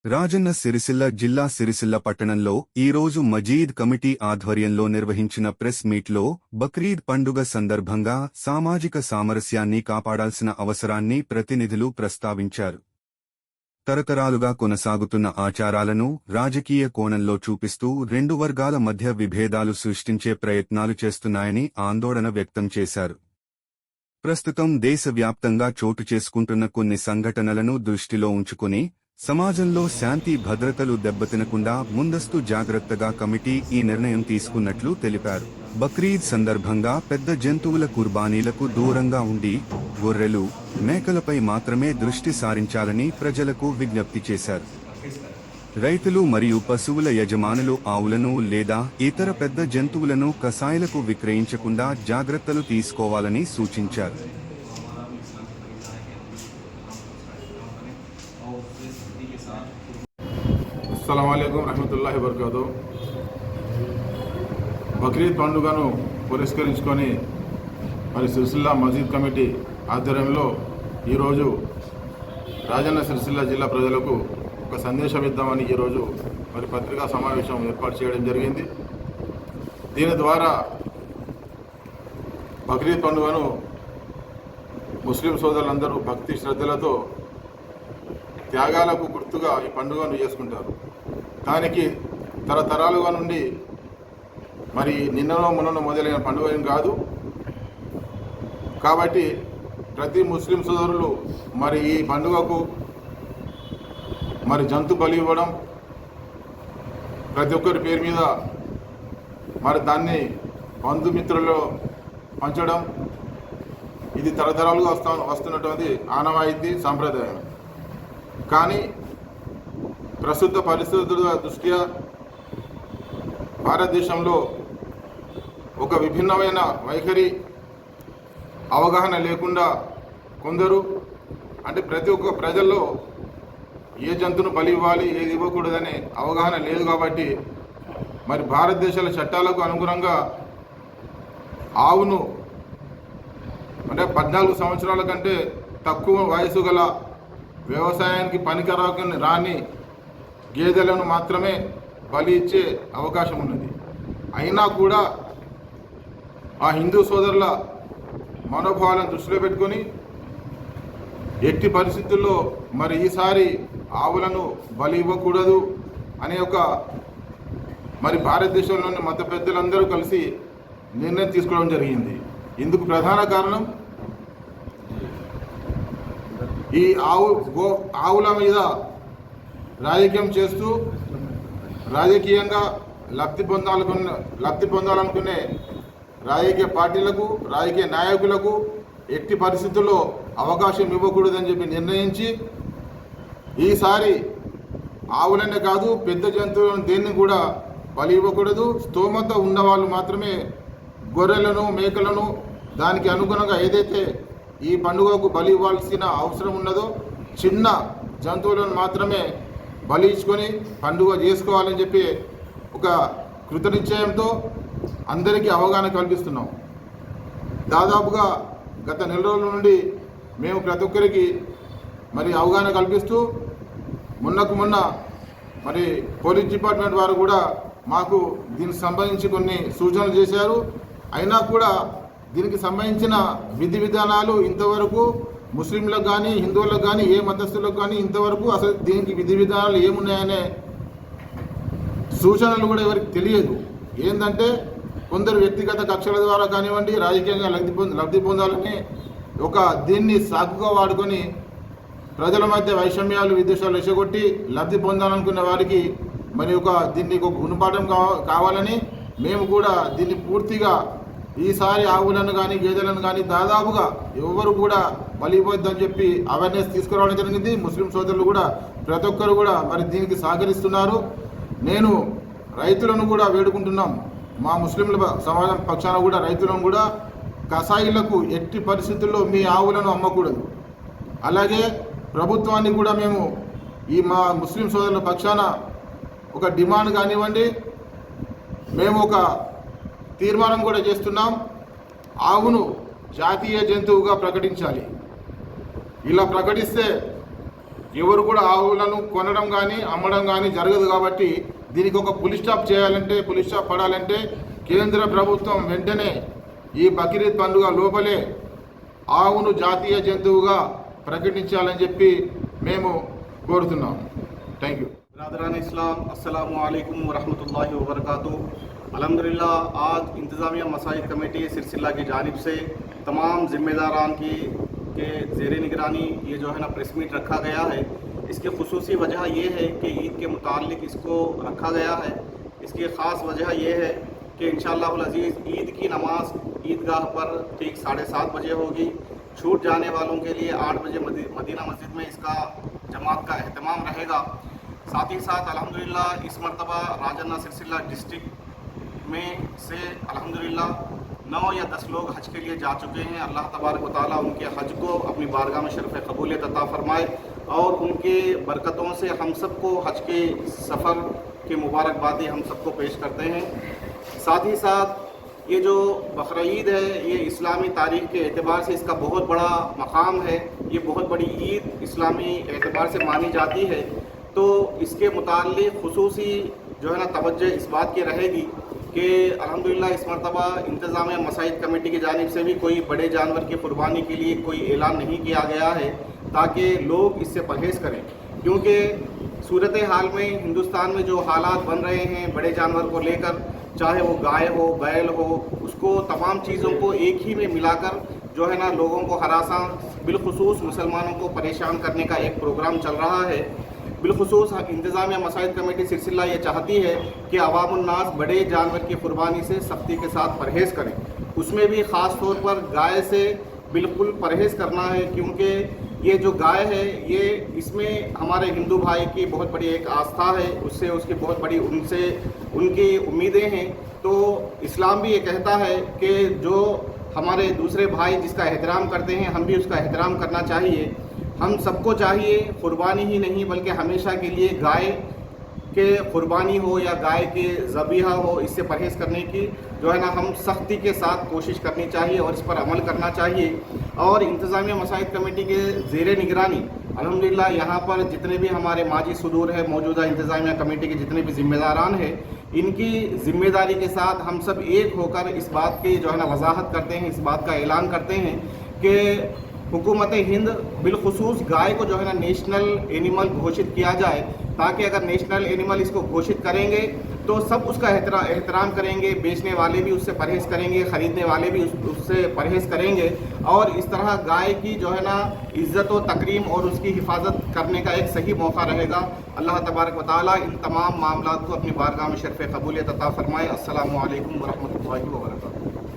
రాజన్న సిరిసిల్ల జిల్లా సిరిసిల్ల పట్టణంలో ఈరోజు మజీద్ కమిటీ ఆధ్వర్యంలో నిర్వహించిన ప్రెస్ మీట్లో బక్రీద్ పండుగ సందర్భంగా సామాజిక సామరస్యాన్ని కాపాడాల్సిన అవసరాన్ని ప్రతినిధులు ప్రస్తావించారు. తరతరాలుగా కొనసాగుతున్న ఆచారాలను రాజకీయ కోణంలో చూపిస్తూ రెండు వర్గాల మధ్య విభేదాలు సృష్టించే ప్రయత్నాలు చేస్తున్నాయని ఆందోళన వ్యక్తం చేశారు. ప్రస్తుతం దేశవ్యాప్తంగా చోటు చేసుకుంటున్న కొన్ని సంఘటనలను దృష్టిలో ఉంచుకుని సమాజంలో శాంతి భద్రతలు దెబ్బతినకుండా ముందస్తు జాగ్రత్తగా కమిటీ ఈ నిర్ణయం తీసుకున్నట్లు తెలిపారు. బక్రీద్ సందర్భంగా పెద్ద జంతువుల కుర్బానీలకు దూరంగా ఉండి గొర్రెలు, మేకలపై మాత్రమే దృష్టి సారించాలని ప్రజలకు విజ్ఞప్తి చేశారు. రైతులు మరియు పశువుల యజమానులు ఆవులను లేదా ఇతర పెద్ద జంతువులను కసాయిలకు విక్రయించకుండా జాగ్రత్తలు తీసుకోవాలని సూచించారు. అస్సలాము అలైకుం రహమతుల్లాహి వబరకాతు. బక్రీద్ పండుగను పురస్కరించుకొని మరి సిరిసిల్ల మజీద్ కమిటీ ఆధ్వర్యంలో ఈరోజు రాజన్న సిరిసిల్ల జిల్లా ప్రజలకు ఒక సందేశం ఇద్దామని ఈరోజు మరి పత్రికా సమావేశం ఏర్పాటు చేయడం జరిగింది. దీని ద్వారా బక్రీద్ పండుగను ముస్లిం సోదరులందరూ భక్తి శ్రద్ధలతో త్యాగాలకు గుర్తుగా ఈ పండుగను చేసుకుంటారు. దానికి తరతరాలుగా నుండి మరి నిన్ననో మొన్ననో మొదలైన పండుగ ఏం కాదు. కాబట్టి ప్రతి ముస్లిం సోదరులు మరి ఈ పండుగకు మరి జంతు బలి ఇవ్వడం, ప్రతి ఒక్కరి పేరు మీద మరి దాన్ని బంధుమిత్రుల్లో పంచడం, ఇది తరతరాలుగా వస్తున్నటువంటి ఆనవాయితీ సాంప్రదాయం. కానీ ప్రస్తుత పరిస్థితుల దృష్ట్యా భారతదేశంలో ఒక విభిన్నమైన వైఖరి, అవగాహన లేకుండా కొందరు అంటే ప్రతి ఒక్క ప్రజల్లో ఏ జంతువును బలి ఇవ్వాలి, ఏది ఇవ్వకూడదనే అవగాహన లేదు. కాబట్టి మరి భారతదేశాల చట్టాలకు అనుగుణంగా ఆవును అంటే 14 సంవత్సరాల కంటే తక్కువ వయసు గల వ్యవసాయానికి పనికిరాని రాని గేదెలను మాత్రమే బలి ఇచ్చే అవకాశం ఉన్నది. అయినా కూడా ఆ హిందూ సోదరుల మనోభావాలను దృష్టిలో పెట్టుకొని ఎట్టి పరిస్థితుల్లో మరి ఈసారి ఆవులను బలి ఇవ్వకూడదు అనే ఒక మరి భారతదేశంలోని మత పెద్దలందరూ కలిసి నిర్ణయం తీసుకోవడం జరిగింది. ఇందుకు ప్రధాన కారణం ఈ ఆవుల మీద రాజకీయం చేస్తూ రాజకీయంగా లబ్ధి పొందాలనుకునే రాజకీయ పార్టీలకు, రాజకీయ నాయకులకు ఎట్టి పరిస్థితుల్లో అవకాశం ఇవ్వకూడదని చెప్పి నిర్ణయించి ఈసారి ఆవులనే కాదు పెద్ద జంతువులను దేన్ని కూడా బలి ఇవ్వకూడదు. స్తోమత ఉన్నవాళ్ళు మాత్రమే గొర్రెలను, మేకలను దానికి అనుగుణంగా ఏదైతే ఈ పండుగకు బలి ఇవ్వాల్సిన అవసరం ఉన్నదో చిన్న జంతువులను మాత్రమే బలి ఇచ్చుకొని పండుగ చేసుకోవాలని చెప్పి ఒక కృతనిశ్చయంతో అందరికీ అవగాహన కల్పిస్తున్నాం. దాదాపుగా గత నెల రోజుల నుండి మేము ప్రతి ఒక్కరికి మరి అవగాహన కల్పిస్తూ మొన్న మరి పోలీస్ డిపార్ట్మెంట్ వారు కూడా మాకు దీనికి సంబంధించి కొన్ని సూచనలు చేశారు. అయినా కూడా దీనికి సంబంధించిన విధి విధానాలు ఇంతవరకు ముస్లింలకు కానీ హిందువులకు కానీ ఏ మతస్థులకు కానీ ఇంతవరకు అసలు దీనికి విధి విధానాలు ఏమున్నాయనే సూచనలు కూడా ఎవరికి తెలియదు. ఏంటంటే కొందరు వ్యక్తిగత కక్షల ద్వారా కానివ్వండి, రాజకీయంగా లబ్ధి పొందాలని ఒక దీన్ని సాకుగా వాడుకొని ప్రజల మధ్య వైషమ్యాలు, విద్వేషాలు రెచ్చగొట్టి లబ్ధి పొందాలనుకునే వారికి మరి దీనికి ఒక గుణపాఠం కావాలని మేము కూడా దీన్ని పూర్తిగా ఈసారి ఆవులను కానీ గేదెలను కానీ దాదాపుగా ఎవరు కూడా బలి ఇవ్వద్దని చెప్పి అవేర్నెస్ తీసుకురావడం జరిగింది. ముస్లిం సోదరులు కూడా ప్రతి ఒక్కరు కూడా మరి దీనికి సహకరిస్తున్నారు. నేను రైతులను కూడా వేడుకుంటున్నాం. మా ముస్లింల సమాజం పక్షాన కూడా రైతులను కూడా కసాయిలకు ఎట్టి పరిస్థితుల్లో మీ ఆవులను అమ్మకూడదు. అలాగే ప్రభుత్వాన్ని కూడా మేము ఈ మా ముస్లిం సోదరుల పక్షాన ఒక డిమాండ్ కానివ్వండి, మేము ఒక తీర్మానం కూడా చేస్తున్నాం. ఆవును జాతీయ జంతువుగా ప్రకటించాలి. ఇలా ప్రకటిస్తే ఎవరు కూడా ఆవులను కొనడం కానీ అమ్మడం కానీ జరగదు. కాబట్టి దీనికి ఒక పులి స్టాప్ చేయాలంటే, పులి స్టాప్ పడాలంటే కేంద్ర ప్రభుత్వం వెంటనే ఈ బక్రీద్ పండుగ లోపలే ఆవును జాతీయ జంతువుగా ప్రకటించాలని చెప్పి మేము కోరుతున్నాం. Thank you. बरदरान इस्लाम अस्सलामु अलैकुम वरहमतुल्लाहि वबरकातुहू। अल्हम्दुलिल्लाह आज इंतज़ामिया मसाइल कमेटी सिरसिल्ला की जानिब से तमाम ज़िम्मेदारान के ज़ेर निगरानी ये जो है ना प्रेस मीट रखा गया है। इसकी खुसूसी वजह ये है कि ईद के मुताल्लिक इसको रखा गया है। इसकी ख़ास वजह ये है कि इंशाअल्लाहुल अज़ीज़ ईद की नमाज ईदगाह पर ठीक 7:30 बजे होगी। छूट जाने वालों के लिए 8 बजे मदीना मस्जिद में इसका जमात का अहतमाम रहेगा। साथ ही साथ अल्हम्दुलिल्लाह इस मरतबा राजन्ना सिरसिल्ला डिस्ट्रिक्ट में से अल्हम्दुलिल्लाह 9 या 10 लोग हज के लिए जा चुके हैं। अल्लाह तबारक व तआला उनके हज को अपनी बारगाह में शरफ़ कबूलियत अता फ़रमाए और उनके बरकतों से हम सबको हज के सफ़र की मुबारकबादी हम सबको पेश करते हैं। साथ ही साथ ये जो बकरीद है ये इस्लामी तारीख़ के एतबार से इसका बहुत बड़ा मकाम है। ये बहुत बड़ी ईद इस्लामी एतबार से मानी जाती है। तो इसके मुताल्लिक़ खुसूसी जो है ना तवज्जो इस बात की रहेगी कि अल्हम्दुलिल्लाह इस मरतबा इंतज़ामिया मसाइल कमेटी की जानिब से भी कोई बड़े जानवर की क़ुरबानी के लिए कोई ऐलान नहीं किया गया है ताकि लोग इससे परहेज़ करें, क्योंकि सूरत हाल में हिंदुस्तान में जो हालात बन रहे हैं बड़े जानवर को लेकर, चाहे वो गाय हो बैल हो, उसको तमाम चीज़ों को एक ही में मिलाकर जो है ना लोगों को हरासा बिलखुसूस मुसलमानों को परेशान करने का एक प्रोग्राम चल रहा है। बिलखुसूस इंतज़ामिया मसाइल कमेटी सिलसिला ये चाहती है कि अवामुन्नास बड़े जानवर की क़ुरबानी से सख्ती के साथ परहेज़ करें। उसमें भी ख़ास तौर पर गाय से बिल्कुल परहेज़ करना है, क्योंकि ये जो गाय है ये इसमें हमारे हिंदू भाई की बहुत बड़ी एक आस्था है, उससे उसकी बहुत बड़ी उनसे उनकी उम्मीदें हैं। तो इस्लाम भी ये कहता है कि जो हमारे दूसरे भाई जिसका एहतराम करते हैं हम भी उसका एहतराम करना चाहिए। हम सबको चाहिए क़ुरबानी ही नहीं बल्कि हमेशा के लिए गाय के क़ुरबानी हो या गाय के ज़बीहा हो, इससे परहेज़ करने की जो है ना हम सख्ती के साथ कोशिश करनी चाहिए और इस पर अमल करना चाहिए। और इंतज़ामिया मसाइल कमेटी के ज़ेर निगरानी अल्हम्दुलिल्लाह यहाँ पर जितने भी हमारे माजी सुदूर है, मौजूदा इंतज़ामिया कमेटी के जितने भी ज़िम्मेदारान हैं, इनकी ज़िम्मेदारी के साथ हम सब एक होकर इस बात की जो है ना वजाहत करते हैं, इस बात का ऐलान करते हैं कि हुकूमत हिंद बिलखुसूस गाय को जो है ना नेशनल एनिमल घोषित किया जाए, ताकि अगर नेशनल एनिमल इसको घोषित करेंगे तो सब उसका एहतराम करेंगे, बेचने वाले भी उससे परहेज़ करेंगे, ख़रीदने वाले भी उससे परहेज़ करेंगे और इस तरह गाय की जो है ना इज़्ज़त व तकरीम और उसकी हिफाजत करने का एक सही मौका रहेगा। अल्लाह तबारक व तआला इन तमाम मामलात को अपनी बारगाह में शरफ़ कबूलियत अता फ़रमाए। अस्सलामु अलैकुम व रहमतुल्लाहि व बरकातुहू।